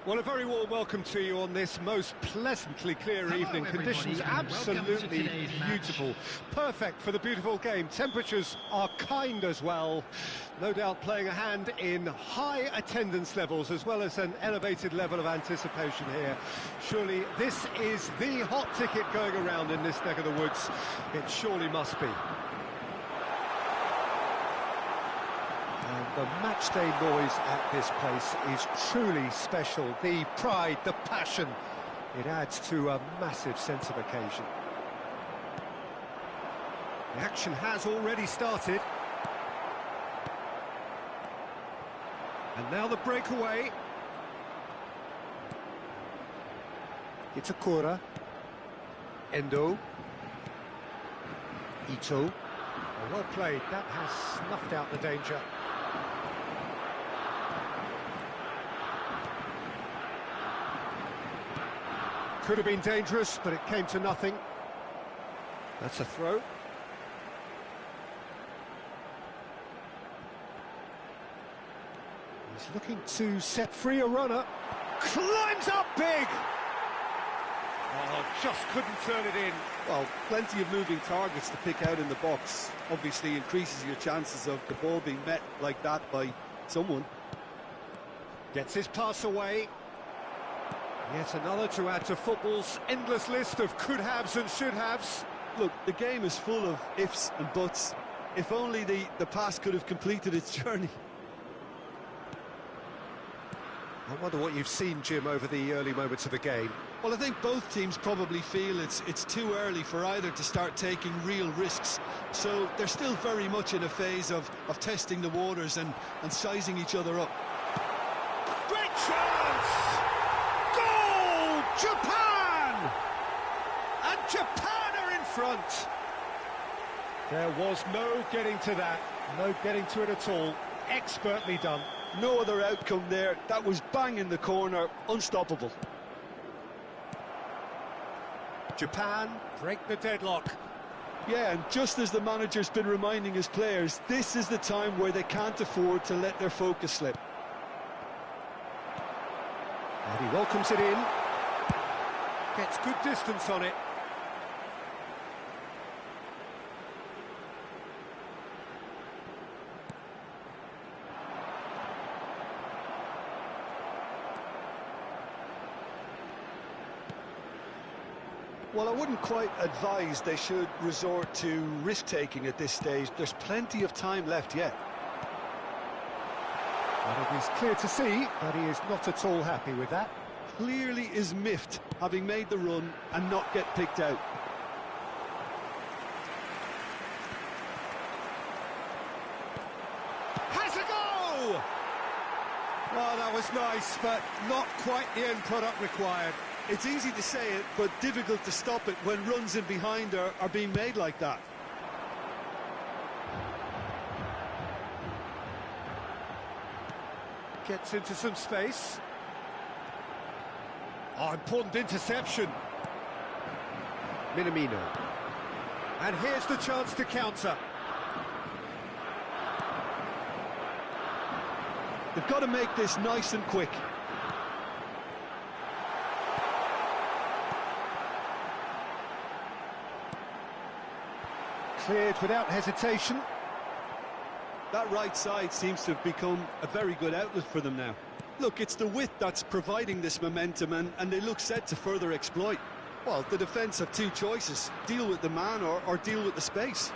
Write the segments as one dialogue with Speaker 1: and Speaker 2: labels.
Speaker 1: Well, a very warm welcome to you on this most pleasantly clear evening. Conditions absolutely beautiful. Perfect for the beautiful game. Temperatures are kind as well. No doubt playing a hand in high attendance levels as well as an elevated level of anticipation here. Surely this is the hot ticket going around in this neck of the woods. It surely must be. And the matchday noise at this place is truly special. The pride, the passion, it adds to a massive sense of occasion. The action has already started. And now the breakaway. Itakura. Endo. Ito. Well played, that has snuffed out the danger. Could have been dangerous, but it came to nothing. That's a throw. He's looking to set free a runner. Climbs up big! Oh, just couldn't turn it in.
Speaker 2: Well, plenty of moving targets to pick out in the box. Obviously increases your chances of the ball being met like that by someone.
Speaker 1: Gets his pass away. Yet another to add to football's endless list of could-haves and should-haves.
Speaker 2: Look, the game is full of ifs and buts. If only the pass could have completed its journey.
Speaker 1: I wonder what you've seen, Jim, over the early moments of the game.
Speaker 2: Well, I think both teams probably feel it's too early for either to start taking real risks. So they're still very much in a phase of testing the waters and sizing each other up.
Speaker 1: Great chance! Goal! Japan! And Japan are in front. There was no getting to that. No getting to it at all. Expertly done.
Speaker 2: No other outcome there. That was bang in the corner. Unstoppable.
Speaker 1: Japan break the deadlock.
Speaker 2: Yeah, and just as the manager's been reminding his players, this is the time where they can't afford to let their focus slip.
Speaker 1: And he welcomes it in. Gets good distance on it.
Speaker 2: Well, I wouldn't quite advise they should resort to risk-taking at this stage. There's plenty of time left yet.
Speaker 1: And it is clear to see that he is not at all happy with that.
Speaker 2: Clearly is miffed, having made the run and not get picked out.
Speaker 1: Has a go! Well, that was nice, but not quite the end product required.
Speaker 2: It's easy to say it, but difficult to stop it when runs in behind are being made like that.
Speaker 1: Gets into some space. Oh, important interception. Minamino. And here's the chance to counter.
Speaker 2: They've got to make this nice and quick.
Speaker 1: Cleared without hesitation.
Speaker 2: That right side seems to have become a very good outlet for them now. Look, it's the width that's providing this momentum, and they look set to further exploit. Well, the defence have two choices: deal with the man or deal with the space.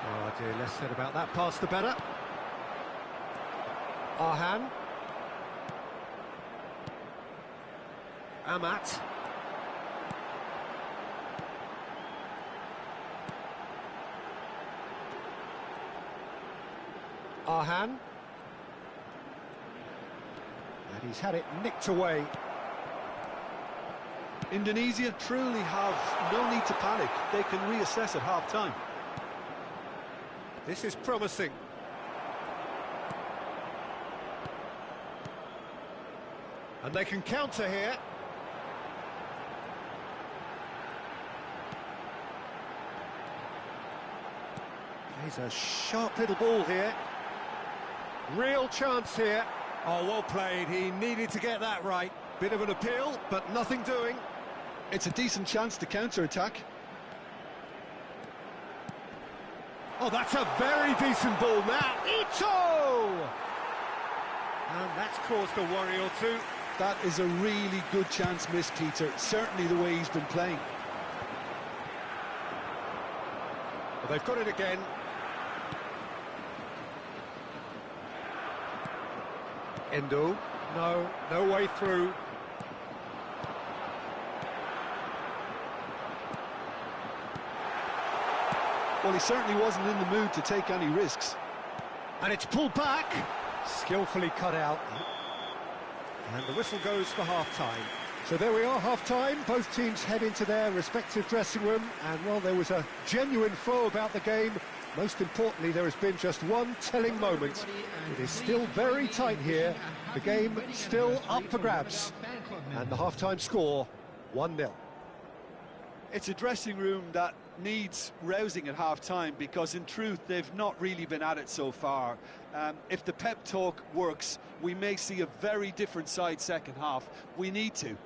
Speaker 1: Oh dear, less said about that pass the better. Arhan. Amat. Arhan. And he's had it nicked away.
Speaker 2: Indonesia truly have no need to panic. They can reassess at half-time.
Speaker 1: This is promising. And they can counter here. He's a sharp little ball here. Real chance here. Oh, well played. He needed to get that right. Bit of an appeal, but nothing doing.
Speaker 2: It's a decent chance to counter-attack.
Speaker 1: Oh, that's a very decent ball now. Ito! And that's caused a worry or two.
Speaker 2: That is a really good chance missed, Peter. Certainly the way he's been playing.
Speaker 1: Well, they've got it again. Endo. No way through.
Speaker 2: Well, he certainly wasn't in the mood to take any risks.
Speaker 1: And it's pulled back. Skillfully cut out. And the whistle goes for half-time. So there we are, half-time. Both teams head into their respective dressing room. And, well, there was a genuine flow about the game. Most importantly, there has been just one telling moment. It is still very tight here. The game still up for grabs. And the half-time score, 1-0.
Speaker 2: It's a dressing room that needs rousing at half-time because, in truth, they've not really been at it so far. If the pep talk works, we may see a very different side second half. We need to.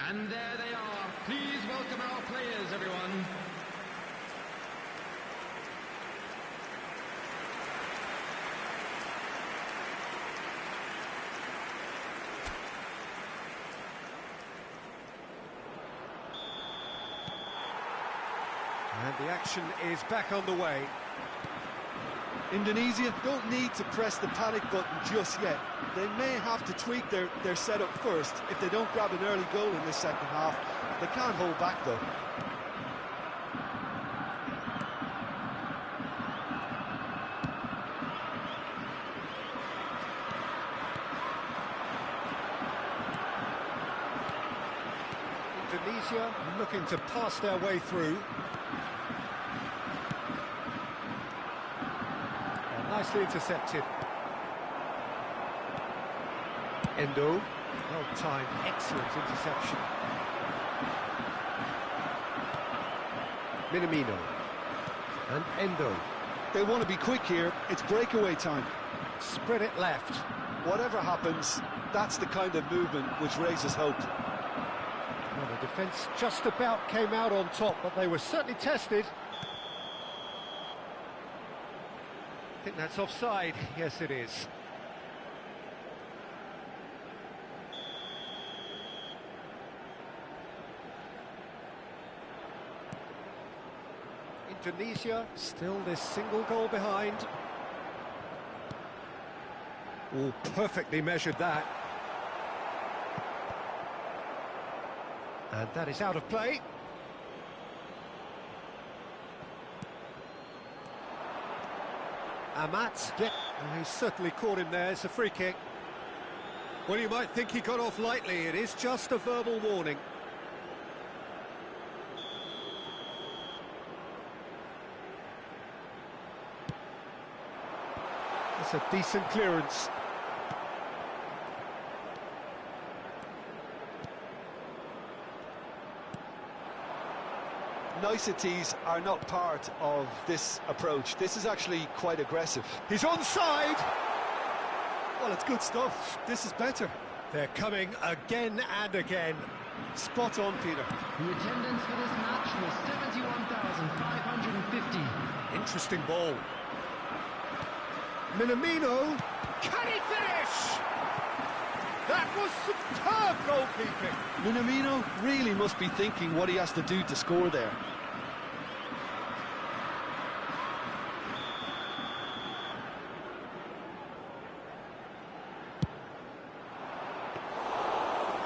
Speaker 3: And there they are. Please welcome our players, everyone.
Speaker 1: And the action is back on the way.
Speaker 2: Indonesia don't need to press the panic button just yet. They may have to tweak their setup first if they don't grab an early goal in the second half. They can't hold back, though.
Speaker 1: Indonesia looking to pass their way through. Nicely intercepted. Endo, well timed, excellent interception. Minamino and Endo.
Speaker 2: They want to be quick here. It's breakaway time.
Speaker 1: Spread it left.
Speaker 2: Whatever happens, that's the kind of movement which raises hope.
Speaker 1: Well, the defence just about came out on top, but they were certainly tested. I think that's offside. Yes, it is. Indonesia still this single goal behind. Oh, perfectly measured that. And that is out of play. Amat, yeah, he's certainly caught him there. It's a free kick. Well, you might think he got off lightly. It is just a verbal warning. That's a decent clearance.
Speaker 2: niceties are not part of this approach. This is actually quite aggressive.
Speaker 1: He's onside!
Speaker 2: Well, it's good stuff. This is better.
Speaker 1: They're coming again and again.
Speaker 2: Spot on, Peter.
Speaker 3: The attendance for this match was 71,550.
Speaker 1: Interesting ball. Minamino, can he finish? That was superb goalkeeping.
Speaker 2: Minamino really must be thinking what he has to do to score there.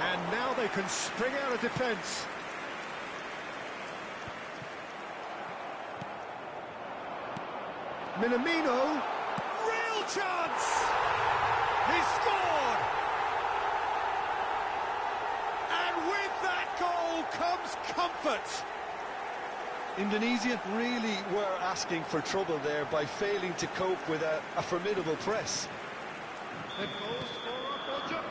Speaker 1: And now they can spring out of defence. Minamino, real chance! He scored! And with that goal comes comfort.
Speaker 2: Indonesia really were asking for trouble there by failing to cope with a formidable press.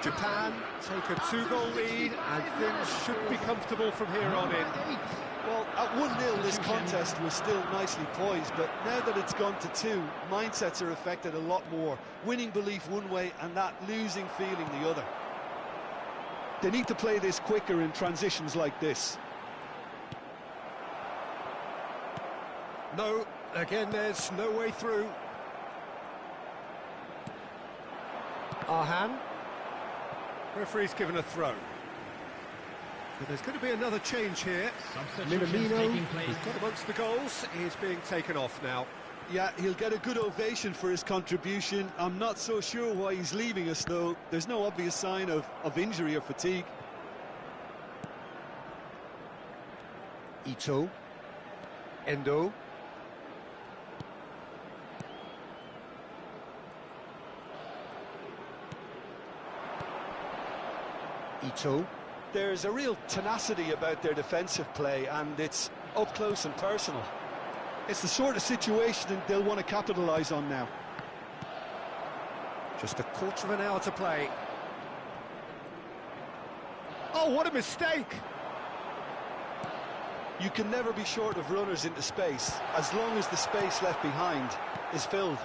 Speaker 1: Japan take a 2-goal lead and things should be comfortable from here on in.
Speaker 2: Well, at 1-0 this contest was still nicely poised, but now that it's gone to 2, mindsets are affected a lot more. Winning belief one way and that losing feeling the other. They need to play this quicker in transitions like this.
Speaker 1: No, again there's no way through. Arhan. Referee's given a throw. So there's going to be another change here. Minamino, who's got amongst the goals, is being taken off now.
Speaker 2: Yeah, he'll get a good ovation for his contribution. I'm not so sure why he's leaving us, though. There's no obvious sign of injury or fatigue.
Speaker 1: Ito. Endo. Ito.
Speaker 2: There's a real tenacity about their defensive play, and it's up close and personal. It's the sort of situation they'll want to capitalise on now.
Speaker 1: Just a quarter of an hour to play. Oh, what a mistake!
Speaker 2: You can never be short of runners into space, as long as the space left behind is filled.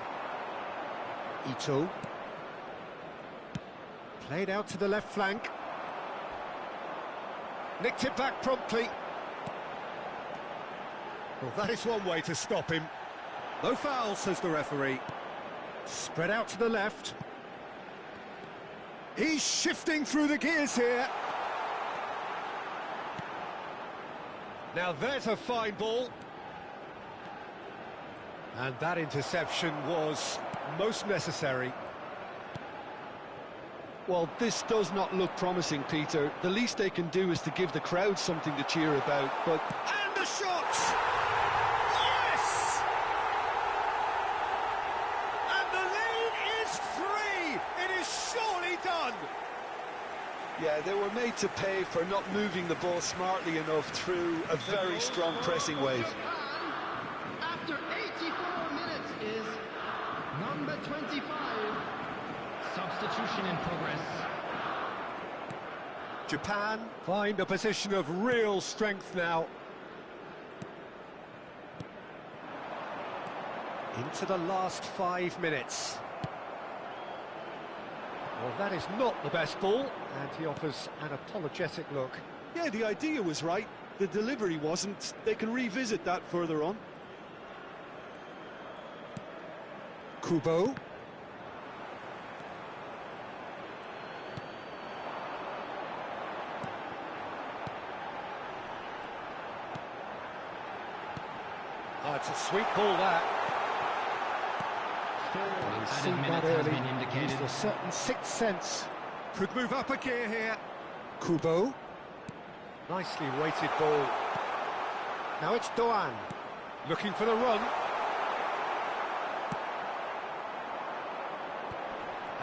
Speaker 1: Ito. Played out to the left flank. Nicked it back promptly. Well, that is one way to stop him. No foul, says the referee. Spread out to the left. He's shifting through the gears here. Now there's a fine ball. And that interception was most necessary.
Speaker 2: Well, this does not look promising, Peter. The least they can do is to give the crowd something to cheer about, but...
Speaker 1: And the shot! Yes! And the lead is 3! It is surely done!
Speaker 2: Yeah, they were made to pay for not moving the ball smartly enough through a very strong pressing wave.
Speaker 3: After 84 minutes is number 25. Substitution in progress.
Speaker 1: Japan find a position of real strength now. Into the last 5 minutes. Well, that is not the best ball, and he offers an apologetic look.
Speaker 2: Yeah, the idea was right. The delivery wasn't. They can revisit that further on.
Speaker 1: Kubo. Oh, it's a sweet ball, that. We've seen that early. Used a certain sixth sense. Could move up a gear here. Kubo. Nicely weighted ball. Now it's Doan. Looking for the run.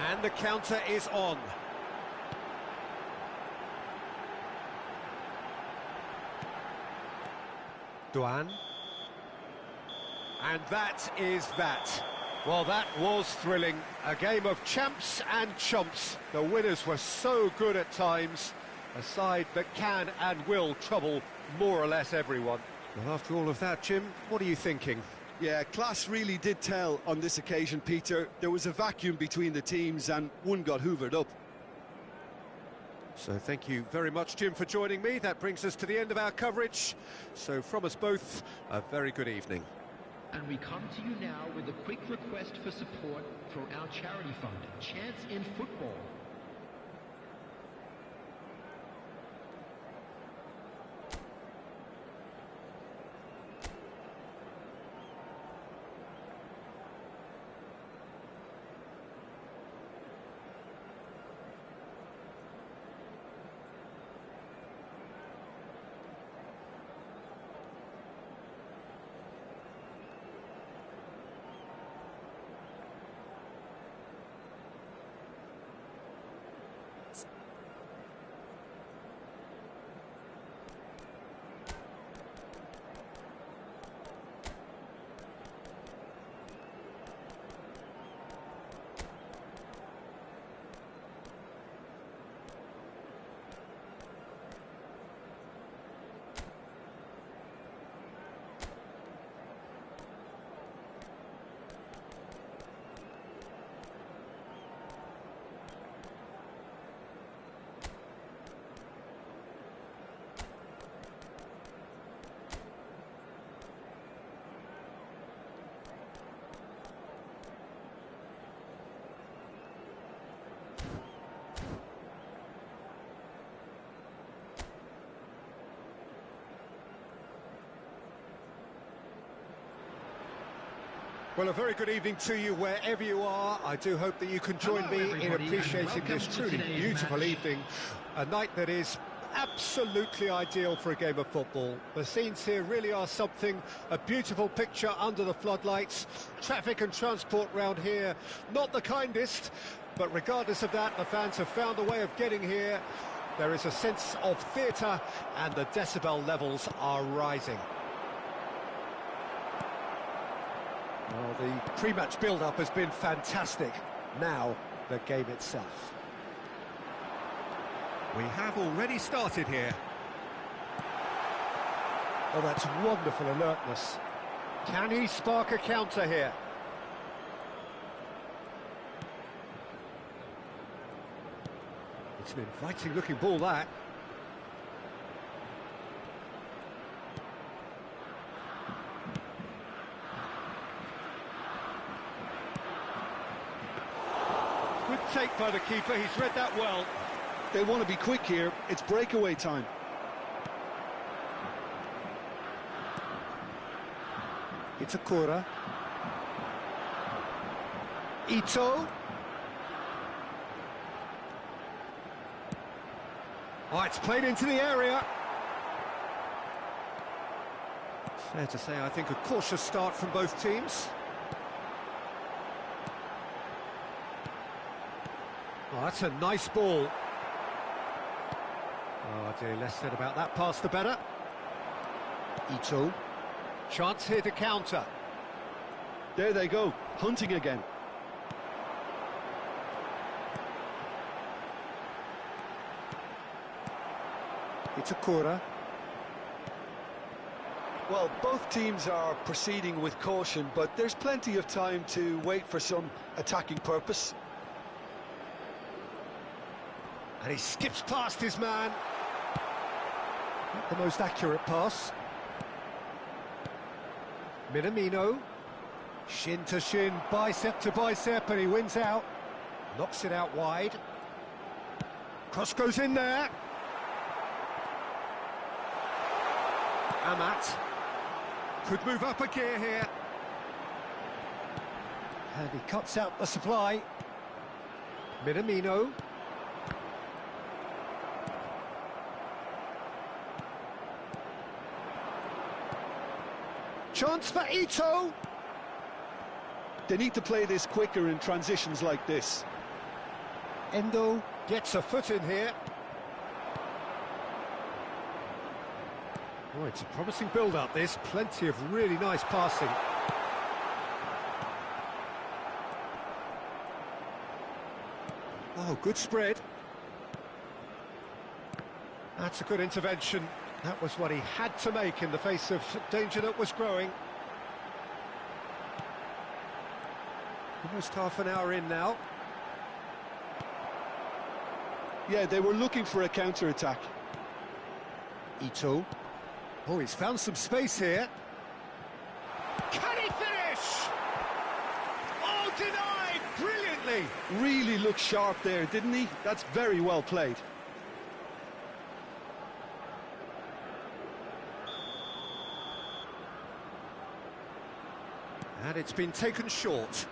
Speaker 1: And the counter is on. Doan. And that is that. Well, that was thrilling. A game of champs and chumps. The winners were so good at times. A side that can and will trouble more or less everyone. Well, after all of that, Jim, what are you thinking?
Speaker 2: Yeah, class really did tell on this occasion, Peter. There was a vacuum between the teams and one got hoovered up.
Speaker 1: So thank you very much, Jim, for joining me. That brings us to the end of our coverage. So from us both, a very good evening.
Speaker 3: And we come to you now with a quick request for support for our charity fund, Chance in Football.
Speaker 1: Well, a very good evening to you wherever you are. I do hope that you can join me in appreciating this truly beautiful evening. A night that is absolutely ideal for a game of football. The scenes here really are something, a beautiful picture under the floodlights. Traffic and transport round here, not the kindest, but regardless of that, the fans have found a way of getting here. There is a sense of theatre and the decibel levels are rising. Well, the pre-match build-up has been fantastic. Now, the game itself. We have already started here. Oh, that's wonderful alertness. Can he spark a counter here? It's an inviting-looking ball, that. Good take by the keeper, he's read that well.
Speaker 2: They want to be quick here, it's breakaway time.
Speaker 1: It's a Kura. Ito. Oh, it's played into the area. Fair to say, I think a cautious start from both teams. Oh, that's a nice ball. Oh dear, less said about that pass the better. Ito. Chance here to counter.
Speaker 2: There they go, hunting again.
Speaker 1: It's a Kura.
Speaker 2: Well, both teams are proceeding with caution, but there's plenty of time to wait for some attacking purpose.
Speaker 1: And he skips past his man. Not the most accurate pass. Minamino. Shin to shin, bicep to bicep, and he wins out. Knocks it out wide. Cross goes in there. Amat. Could move up a gear here. And he cuts out the supply. Minamino. Chance for Ito.
Speaker 2: They need to play this quicker in transitions like this.
Speaker 1: Endo gets a foot in here. Oh, it's a promising build-up, this. Plenty of really nice passing. Oh, good spread. That's a good intervention. That was what he had to make in the face of danger that was growing. Almost half an hour in now.
Speaker 2: Yeah, they were looking for a counter-attack.
Speaker 1: Ito. Oh, he's found some space here. Can he finish? Oh, denied brilliantly.
Speaker 2: Really looked sharp there, didn't he? That's very well played.
Speaker 1: And it's been taken short.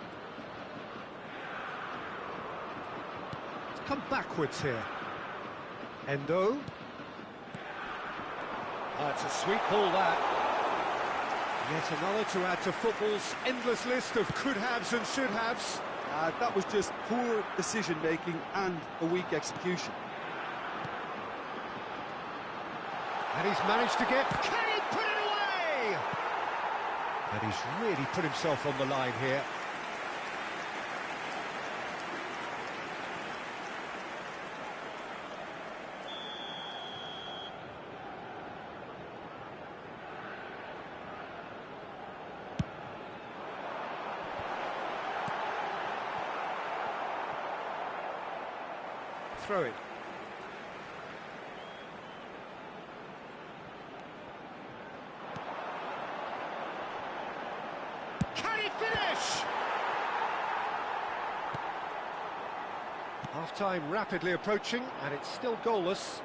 Speaker 1: Come backwards here. Endo. That's a sweet ball, that. Yet another to add to football's endless list of could-haves and should-haves.
Speaker 2: That was just poor decision-making and a weak execution.
Speaker 1: And he's managed to get... Can he put it away? And he's really put himself on the line here. Throw it. Can he finish? Half-time rapidly approaching, and it's still goalless.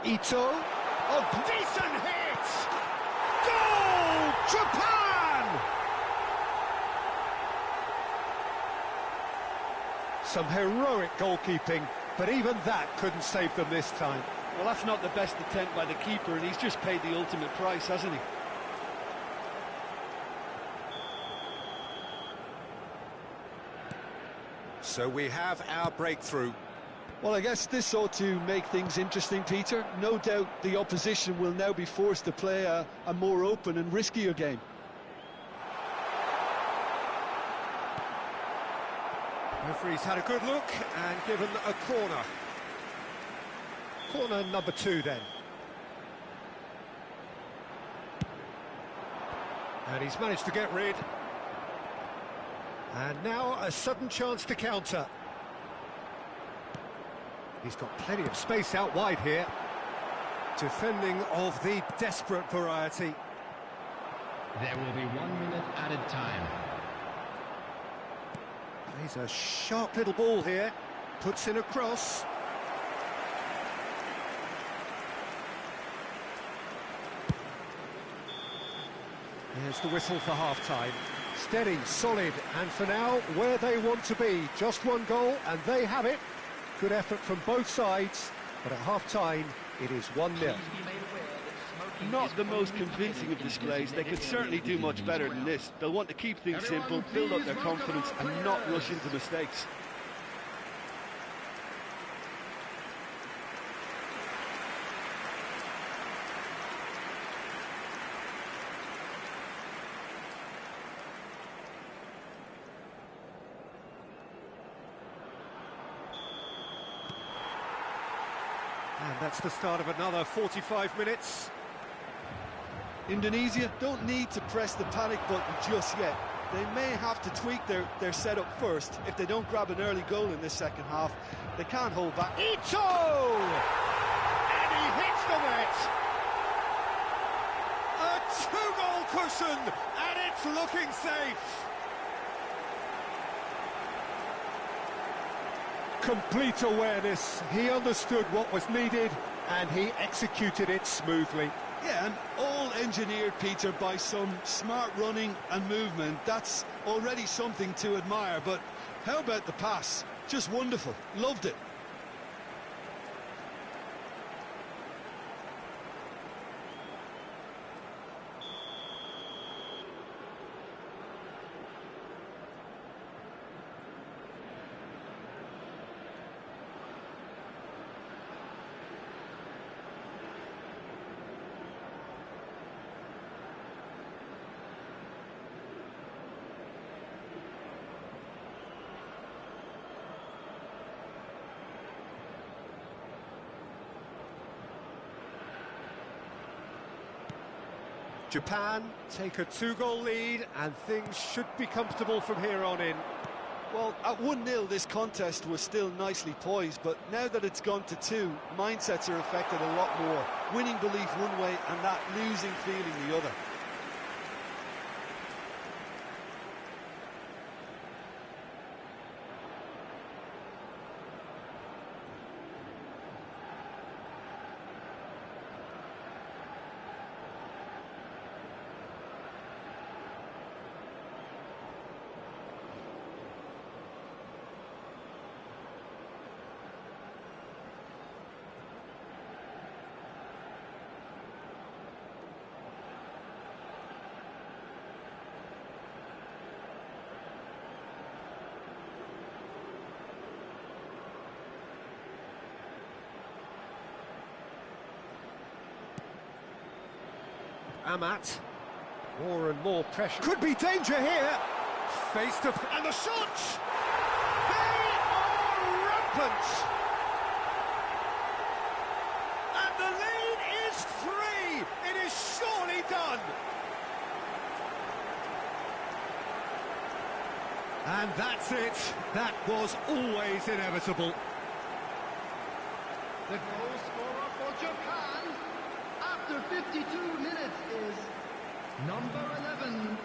Speaker 1: Ito. Oh, decent hit! Goal! Japan! Some heroic goalkeeping, but even that couldn't save them this time.
Speaker 2: Well, that's not the best attempt by the keeper, and he's just paid the ultimate price, hasn't he?
Speaker 1: So we have our breakthrough.
Speaker 2: Well, I guess this ought to make things interesting, Peter. No doubt the opposition will now be forced to play a more open and riskier game.
Speaker 1: Referee's had a good look and given a corner. Corner number 2 then. And he's managed to get rid. And now a sudden chance to counter. He's got plenty of space out wide here. Defending of the desperate variety.
Speaker 3: There will be 1 minute added time.
Speaker 1: He's a sharp little ball here. Puts in a cross. Here's the whistle for half-time. Steady, solid, and for now, where they want to be. Just one goal, and they have it. Good effort from both sides, but at half-time, it is 1-0.
Speaker 2: Not the most convincing of displays. They could certainly do much better than this. They'll want to keep things simple, build up their confidence, and not rush into mistakes.
Speaker 1: And that's the start of another 45 minutes.
Speaker 2: Indonesia don't need to press the panic button just yet. They may have to tweak their setup first. If they don't grab an early goal in this second half, they can't hold back.
Speaker 1: Ito! And he hits the net! A 2-goal cushion, and it's looking safe! Complete awareness. He understood what was needed, and he executed it smoothly.
Speaker 2: Yeah, and all engineered, Peter, by some smart running and movement. That's already something to admire, but how about the pass? Just wonderful. Loved it.
Speaker 1: Japan take a 2-goal lead, and things should be comfortable from here on in.
Speaker 2: Well, at 1-0, this contest was still nicely poised, but now that it's gone to 2, mindsets are affected a lot more. Winning belief one way and that losing feeling the other.
Speaker 1: Amat, more and more pressure. Could be danger here. Face to... and the shot! They are rampant! And the lead is 3! It is surely done! And that's it. That was always inevitable.
Speaker 3: The goal scorer for Japan after 52 minutes is number 11.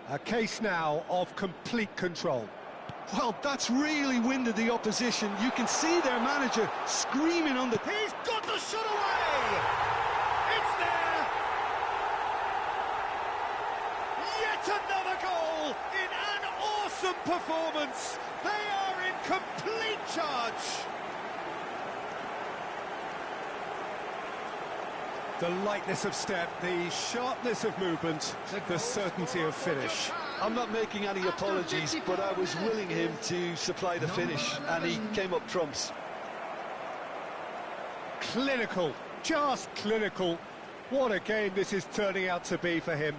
Speaker 1: A case now of complete control.
Speaker 2: Well, that's really winded the opposition. You can see their manager screaming on the...
Speaker 1: He's got the shot away! It's there! Yet another goal in an awesome performance! They are in complete charge! The lightness of step, the sharpness of movement, the certainty of finish.
Speaker 2: I'm not making any apologies, but I was willing him to supply the finish, and he came up trumps.
Speaker 1: Clinical, just clinical. What a game this is turning out to be for him.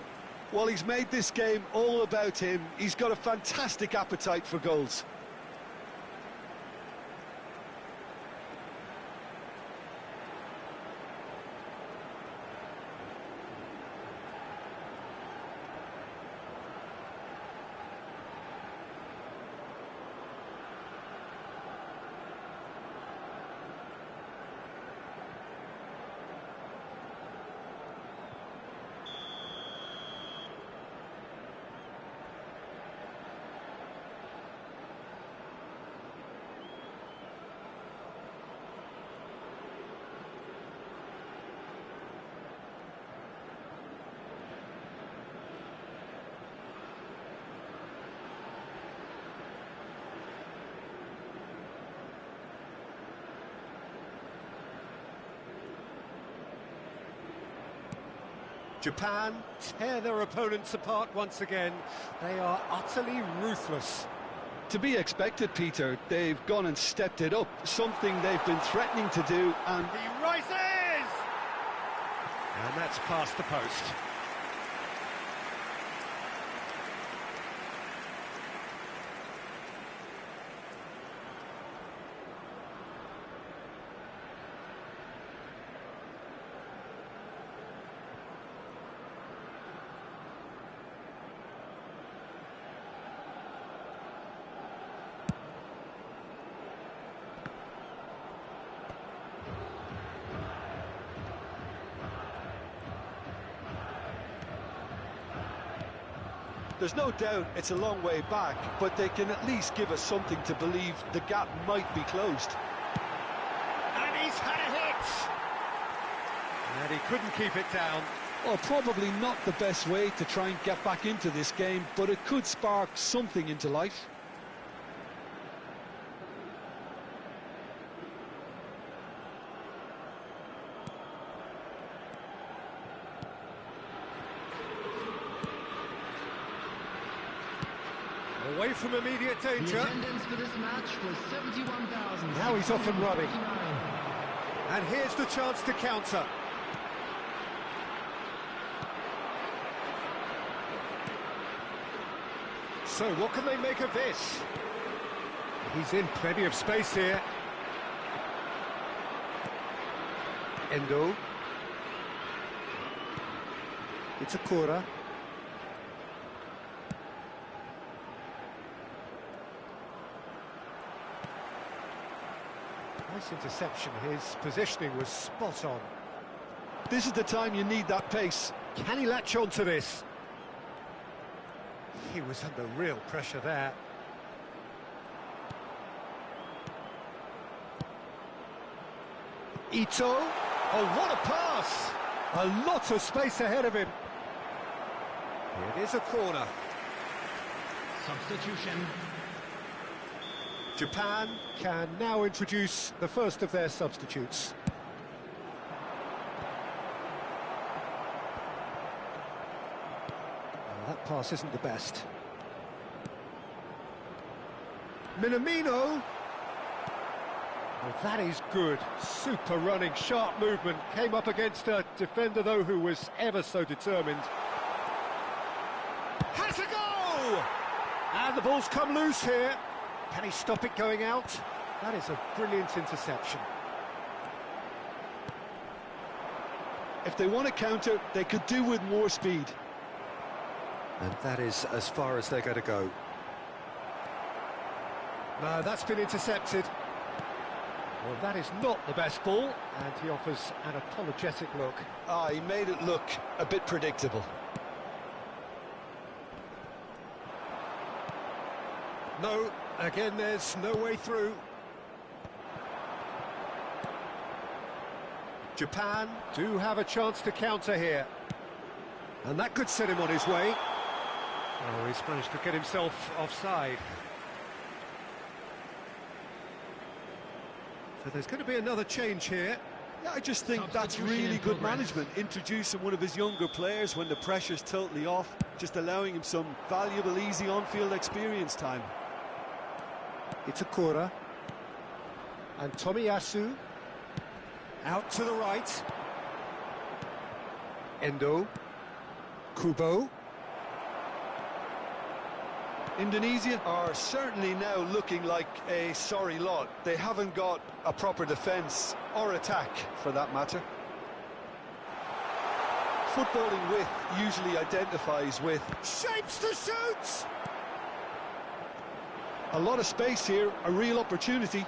Speaker 2: Well, he's made this game all about him. He's got a fantastic appetite for goals.
Speaker 1: Japan tear their opponents apart once again. They are utterly ruthless.
Speaker 2: To be expected, Peter. They've gone and stepped it up, something they've been threatening to do, and...
Speaker 1: He rises! And that's past the post.
Speaker 2: There's no doubt it's a long way back, but they can at least give us something to believe the gap might be closed.
Speaker 1: And he's had a hit! And he couldn't keep it down.
Speaker 2: Well, probably not the best way to try and get back into this game, but it could spark something into life.
Speaker 1: Away from immediate danger.
Speaker 3: The attendance for this match was 71,000.
Speaker 1: Now he's off and running. And here's the chance to counter. So what can they make of this? He's in plenty of space here. Endo. It's a Kura. Nice interception. His positioning was spot on.
Speaker 2: This is the time you need that pace.
Speaker 1: Can he latch on to this? He was under real pressure there. Ito. Oh, what a pass! A lot of space ahead of him. It is a corner.
Speaker 3: Substitution.
Speaker 1: Japan can now introduce the first of their substitutes. Well, that pass isn't the best. Minamino. Well, that is good. Super running, sharp movement. Came up against a defender, though, who was ever so determined. Has a go! And the ball's come loose here. Can he stop it going out? That is a brilliant interception.
Speaker 2: If they want to counter, they could do with more speed.
Speaker 1: And that is as far as they're going to go. No, that's been intercepted. Well, that is not the best ball, and he offers an apologetic look.
Speaker 2: Ah, he made it look a bit predictable.
Speaker 1: No, again, there's no way through. Japan do have a chance to counter here. And that could set him on his way. Oh, he's managed to get himself offside. So there's going to be another change here.
Speaker 2: Yeah, I just think that's really good management, introducing one of his younger players when the pressure's totally off, just allowing him some valuable, easy on-field experience time.
Speaker 1: It's a Kura. And Tomiyasu. Out to the right. Endo. Kubo.
Speaker 2: Indonesia are certainly now looking like a sorry lot. They haven't got a proper defence or attack, for that matter. Footballing width usually identifies with
Speaker 1: Shapes to shoot!
Speaker 2: a lot of space here, a real opportunity.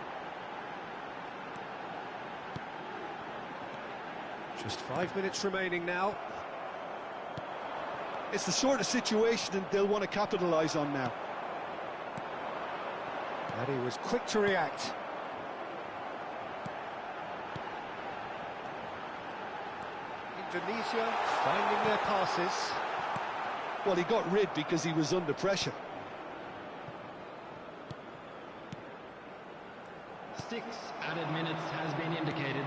Speaker 1: Just 5 minutes remaining now.
Speaker 2: It's the sort of situation that they'll want to capitalise on now.
Speaker 1: And he was quick to react. Indonesia finding their passes.
Speaker 2: Well, he got rid because he was under pressure.
Speaker 3: 6 added minutes has been indicated.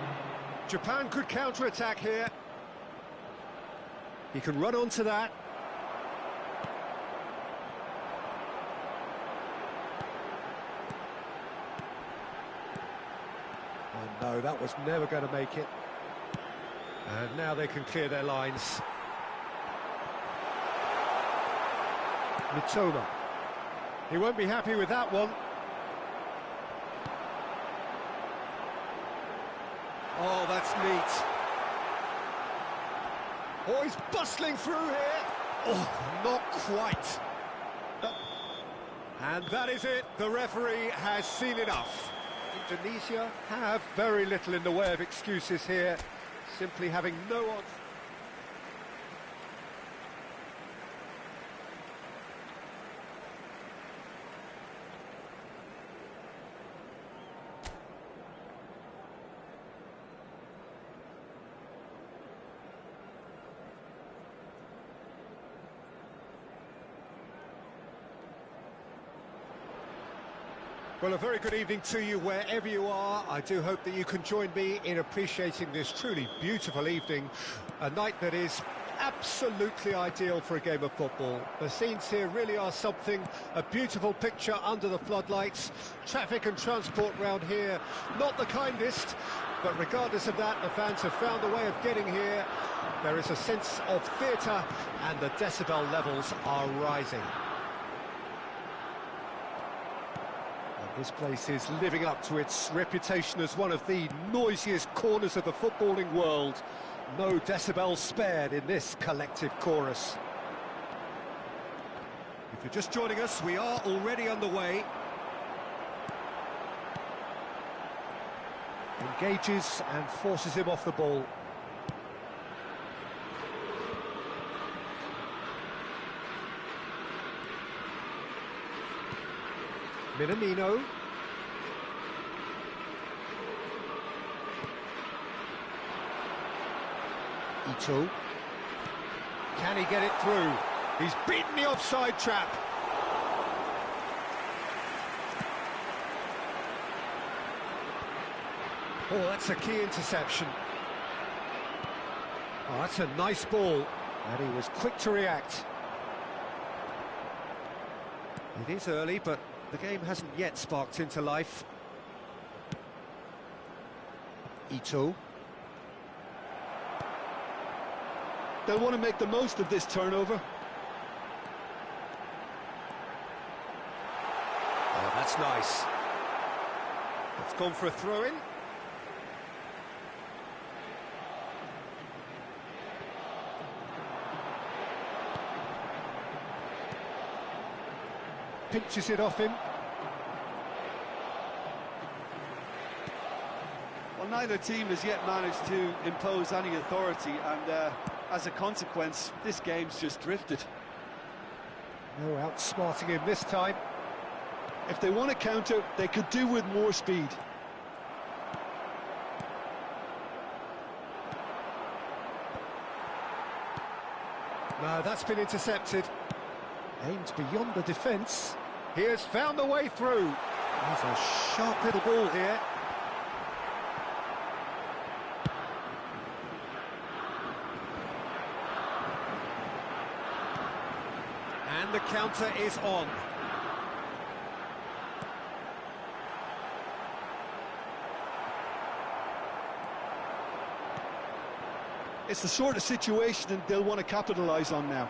Speaker 1: Japan could counter-attack here. He can run onto that. Oh no, that was never going to make it. And now they can clear their lines. Mitoma. He won't be happy with that one. Oh, that's neat. Oh, he's bustling through here. Oh, not quite. And that is it. The referee has seen enough. Indonesia have very little in the way of excuses here. Simply having no odds. Well, a very good evening to you wherever you are. I do hope that you can join me in appreciating this truly beautiful evening, a night that is absolutely ideal for a game of football. The scenes here really are something, a beautiful picture under the floodlights. Traffic and transport round here, not the kindest, but regardless of that, the fans have found a way of getting here. There is a sense of theatre and the decibel levels are rising. This place is living up to its reputation as one of the noisiest corners of the footballing world. No decibels spared in this collective chorus. If you're just joining us, we are already underway. Engages and forces him off the ball. Minamino. Ito. Can he get it through? He's beaten the offside trap. Oh, that's a key interception. Oh, that's a nice ball. And he was quick to react. It is early, but the game hasn't yet sparked into life. Ito.
Speaker 2: They'll want to make the most of this turnover.
Speaker 1: Oh, that's nice. It's gone for a throw-in. Pinches it off him.
Speaker 2: Well, neither team has yet managed to impose any authority, and as a consequence, this game's just drifted.
Speaker 1: No outsmarting him this time.
Speaker 2: If they want to counter, they could do with more speed.
Speaker 1: No, that's been intercepted. Aimed beyond the defence. He has found the way through. There's a sharp little ball here. And the counter is on.
Speaker 2: It's the sort of situation they'll want to capitalise on now.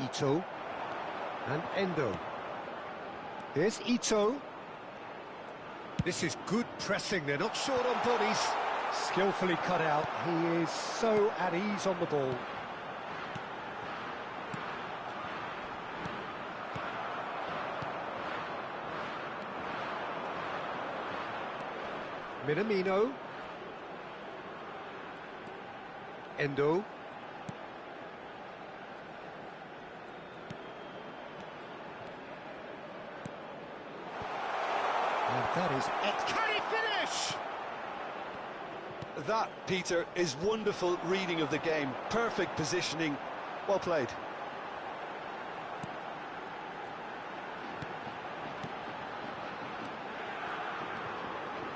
Speaker 1: Ito and Endo. Here's Ito. This is good pressing, they're not short on bodies. Skillfully cut out, he is so at ease on the ball. Minamino. Endo. And that is it. Can he finish?
Speaker 2: That, Peter, is wonderful reading of the game. Perfect positioning. Well played.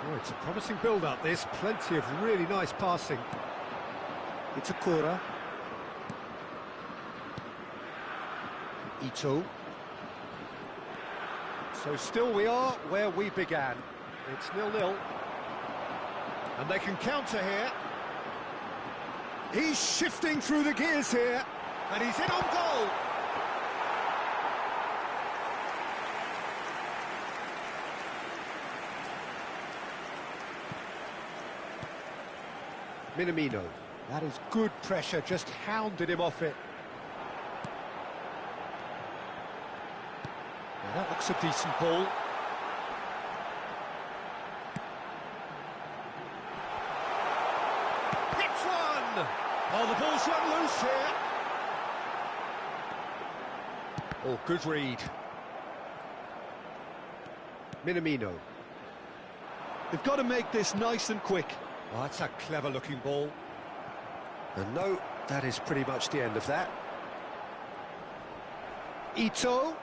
Speaker 1: Oh, it's a promising build-up, this. Plenty of really nice passing. It's a Itakura. Ito. So still we are where we began. It's 0-0. And they can counter here. He's shifting through the gears here. And he's in on goal. Minamino. That is good pressure, just hounded him off it. Now that looks a decent ball. Hits one! Oh, the ball's run loose here. Oh, good read. Minamino.
Speaker 2: They've got to make this nice and quick.
Speaker 1: Oh, that's a clever-looking ball. And no, that is pretty much the end of that. Ito.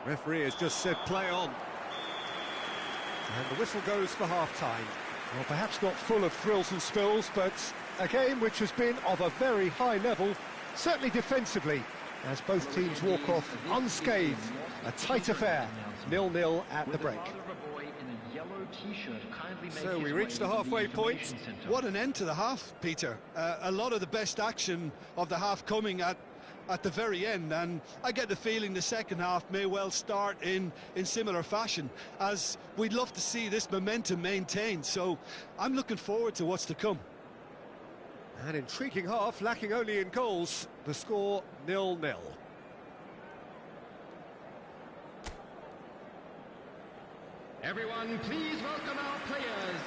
Speaker 1: Referee has just said play on. And the whistle goes for half-time. Well, perhaps not full of thrills and spills, but a game which has been of a very high level, certainly defensively, as both teams walk off unscathed. A tight affair, 0-0 at the break.
Speaker 3: So we reach the halfway point.
Speaker 2: What an end to the half, Peter. A lot of the best action of the half coming at the very end, and I get the feeling the second half may well start in similar fashion, as we'd love to see this momentum maintained. So I'm looking forward to what's to come.
Speaker 1: An intriguing half, lacking only in goals. The score 0-0.
Speaker 3: Everyone, please welcome our players.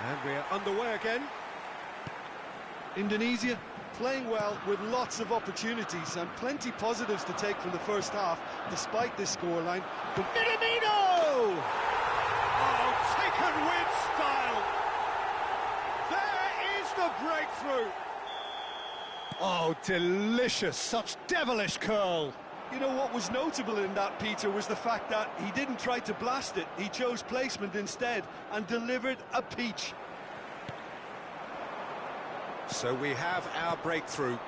Speaker 1: And we're underway again.
Speaker 2: Indonesia playing well with lots of opportunities and plenty positives to take from the first half, despite this scoreline.
Speaker 1: Minamino! Oh, taken with style. There is the breakthrough. Oh, delicious, such devilish curl.
Speaker 2: You know, what was notable in that, Peter, was the fact that he didn't try to blast it. He chose placement instead and delivered a peach.
Speaker 1: So we have our breakthrough.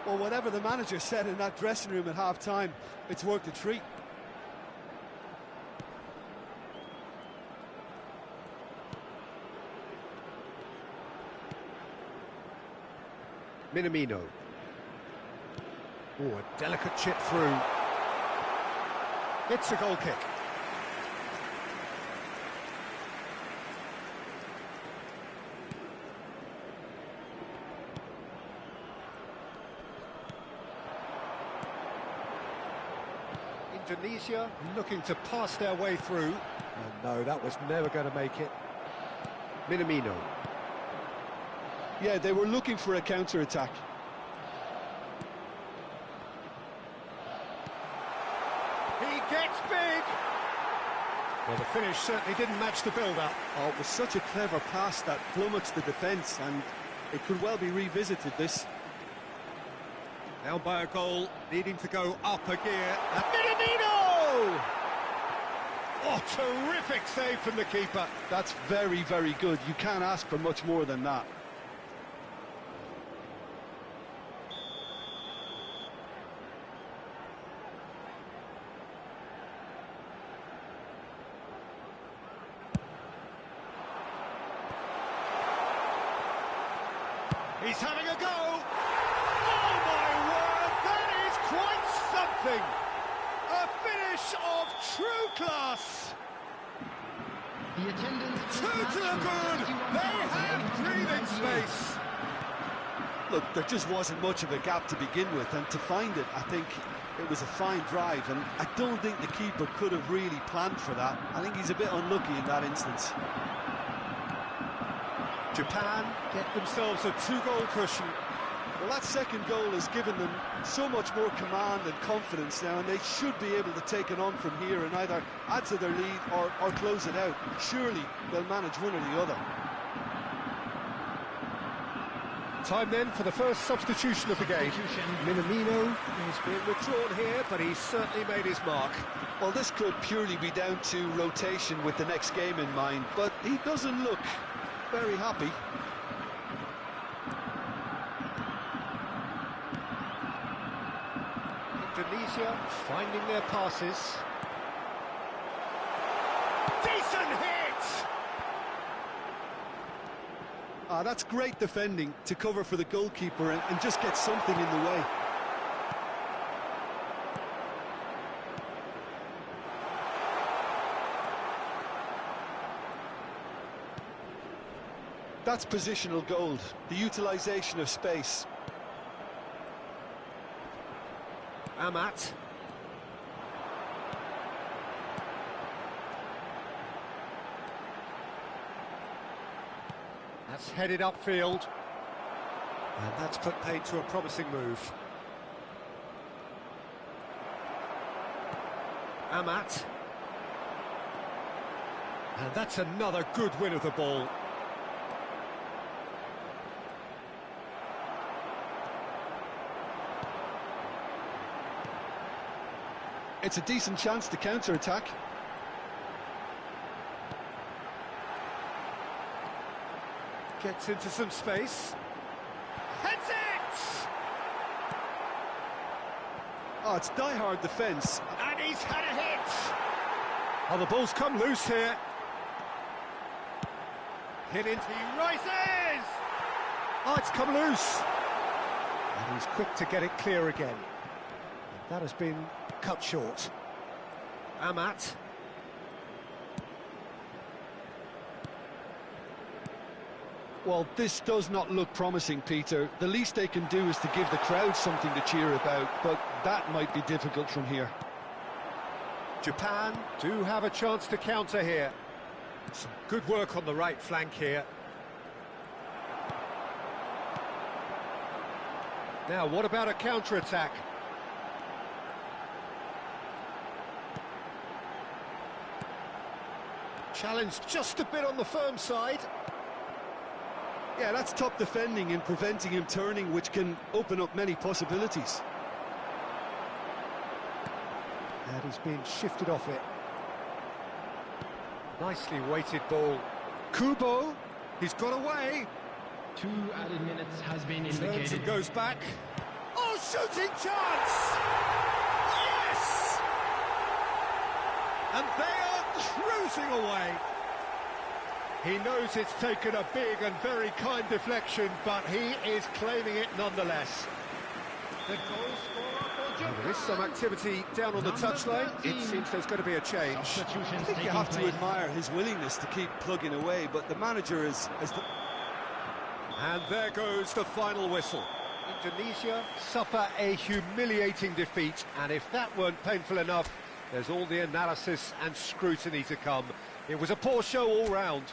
Speaker 2: Well, whatever the manager said in that dressing room at half-time, it's worked a treat.
Speaker 1: Minamino. Oh, a delicate chip through. It's a goal kick. Indonesia looking to pass their way through. And no, that was never going to make it. Minamino.
Speaker 2: Yeah, they were looking for a counter-attack.
Speaker 1: He gets big! Well, the finish certainly didn't match the build-up.
Speaker 2: Oh, it was such a clever pass that flummoxed the defence, and it could well be revisited, this.
Speaker 1: Down by a goal, needing to go up a gear. And Minamino! Oh, terrific save from the keeper.
Speaker 2: That's very, very good. You can't ask for much more than that.
Speaker 1: He's having a go! Oh my word, that is quite something! A finish of true class!
Speaker 3: The attendance
Speaker 1: Two to the good! They have breathing space!
Speaker 2: Look, there just wasn't much of a gap to begin with, and to find it, I think it was a fine drive, and I don't think the keeper could have really planned for that. I think he's a bit unlucky in that instance.
Speaker 1: Japan get themselves a two-goal cushion.
Speaker 2: Well, that second goal has given them so much more command and confidence now, and they should be able to take it on from here and either add to their lead or close it out. Surely they'll manage one or the other.
Speaker 1: Time then for the first substitution of the game. Minamino is being withdrawn here, but he's certainly made his mark.
Speaker 2: Well, this could purely be down to rotation with the next game in mind, but he doesn't look very happy.
Speaker 1: Indonesia finding their passes. Decent hit!
Speaker 2: That's great defending to cover for the goalkeeper and just get something in the way. That's positional gold, the utilisation of space.
Speaker 1: Amat. That's headed upfield. And that's put paid to a promising move. Amat. And that's another good win of the ball.
Speaker 2: It's a decent chance to counter-attack.
Speaker 1: Gets into some space. Heads it!
Speaker 2: Oh, it's die-hard defence.
Speaker 1: And he's had a hit! Oh, the ball's come loose here. Hit into, he rises! Oh, it's come loose! And he's quick to get it clear again. That has been cut short. Amat.
Speaker 2: Well, this does not look promising, Peter. The least they can do is to give the crowd something to cheer about, but that might be difficult from here.
Speaker 1: Japan do have a chance to counter here. Some good work on the right flank here. Now, what about a counter-attack? Challenge just a bit on the firm side.
Speaker 2: Yeah, that's top defending and preventing him turning, which can open up many possibilities.
Speaker 1: And he's been shifted off it. Nicely weighted ball. Kubo, he's got away.
Speaker 3: 2 added minutes has been
Speaker 1: Turns
Speaker 3: indicated.
Speaker 1: and goes back. Oh, shooting chance! Yes! And they are cruising away. He knows it's taken a big and very kind deflection, but he is claiming it nonetheless.
Speaker 3: The goal scorer for Japan.
Speaker 1: There is some activity down on the touchline. It seems there's going to be a change.
Speaker 3: Substitutions
Speaker 2: I think you
Speaker 3: taking
Speaker 2: have to
Speaker 3: place.
Speaker 2: admire his willingness to keep plugging away, but the manager is...
Speaker 1: And there goes the final whistle. Indonesia suffer a humiliating defeat, and if that weren't painful enough, there's all the analysis and scrutiny to come. It was a poor show all round.